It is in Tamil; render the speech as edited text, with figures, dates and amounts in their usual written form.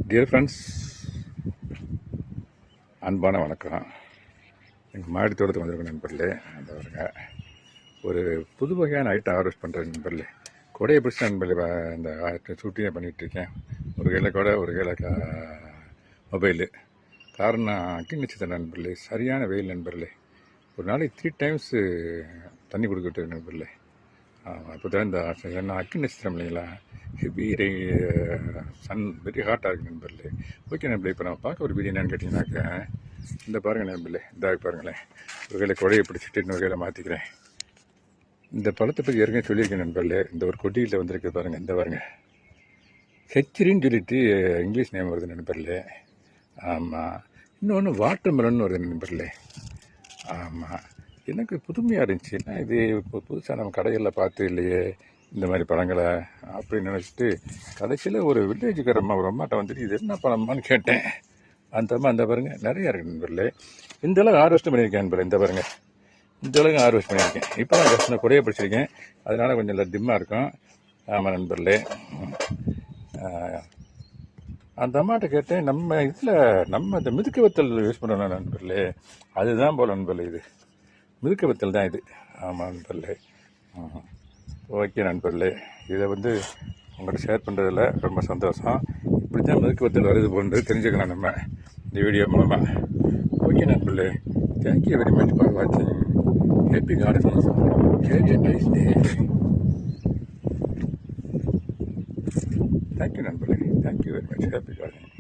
டியர் ஃப்ரெண்ட்ஸ், அன்பான வணக்கம். எங்கள் மாடி தோட்டத்துக்கு வந்திருக்க நண்பர்களே, அந்த வருங்க ஒரு புது வகையான ஐட்டம் ஹார்வெஸ்ட் பண்ணுற நண்பர்களே. கொடையை பிடிச்ச நண்பர்களே, இந்த ஷூட்டிங்கே பண்ணிகிட்ருக்கேன். ஒரு கையில் கொடை, ஒரு கையில் மொபைலு. காரணம் அக்கி நட்சத்திரம் நண்பர்களே, சரியான வெயில் நண்பர்களே. ஒரு நாளைக்கு 3 times தண்ணி கொடுக்கட்டு நண்பர்களே. அப்போ தான் இந்த ஏன்னா அக்கி நட்சத்திரம் இல்லைங்களா, ஹெவி சன் வெரி ஹாட்டாக இருக்குது நண்பர்களே. ஓகே நண்பர்களே, இப்போ நான் பார்க்க ஒரு வீடியோ என்னன்னு கேட்டிங்கனாக்க, இந்த பாருங்கள் நண்பர்களே, இந்த பாருங்களேன். ஒரு கையில் கொடையை பிடிச்சிட்டு இன்னொரு கையில் மாற்றிக்கிறேன். இந்த பழத்தை பற்றி ஏற்கனவே சொல்லியிருக்கேன் நண்பர்களே. இந்த ஒரு கொடியில் வந்திருக்கு பாருங்கள், இந்த பாருங்கள், ஹெச்சரின்னு சொல்லிட்டு இங்கிலீஷ் நேம் வருது நண்பர்களே. ஆமாம், இன்னொன்று வாட்டர் மெலன் வருது நண்பர்களே. ஆமாம், எனக்கு புதுமையாக இருந்துச்சு. ஏன்னா இது இப்போ புதுசாக நம்ம கடைகளில் பார்த்து இல்லையே இந்த மாதிரி பழங்களை அப்படின்னு நினச்சிட்டு, கடைசியில் ஒரு வில்லேஜுக்காரம்மா ஒரு அம்மாட்ட வந்துட்டு இது என்ன பழம்மான்னு கேட்டேன். அந்த அம்மா இந்த பாருங்கள் நிறையா இருக்குது நண்பர்களே. இந்த அளவுக்கு ஹார்வெஸ்ட் பண்ணியிருக்கேன் நண்பர்களே. இந்த பாருங்கள், இந்த அளவுக்கு ஹார்வெஸ்ட் பண்ணியிருக்கேன். இப்போ தான் கஷ்டம் குறைய பிடிச்சிருக்கேன், அதனால் கொஞ்சம் இல்லை டிம்மாக இருக்கும். ஆமாம் நண்பர்களே, அந்த அம்மாட்ட கேட்டேன், நம்ம இதில் நம்ம இந்த மிதுக்கு வத்தல் யூஸ் பண்ணுறோம் நண்பர்களே, அதுதான் போல் நண்பர்களே, இது மிதுக்கு வத்தல் தான் இது. ஆமாம் நண்பர்களே. ஓகே நண்பர்களே, இதை உங்கள்கிட்ட ஷேர் பண்ணுறதில் ரொம்ப சந்தோஷம். இப்படி தான் மிதுக்கு வத்தல் வருது போன்றது தெரிஞ்சுக்கலாம் நம்ம இந்த வீடியோ மூலமாக. ஓகே நண்பர்களே, தேங்க்யூ வெரி மச் ஃபார் வாட்சிங். Happy gardening, have a nice day. Thank you நண்பர்களே, thank you very much. Happy gardening.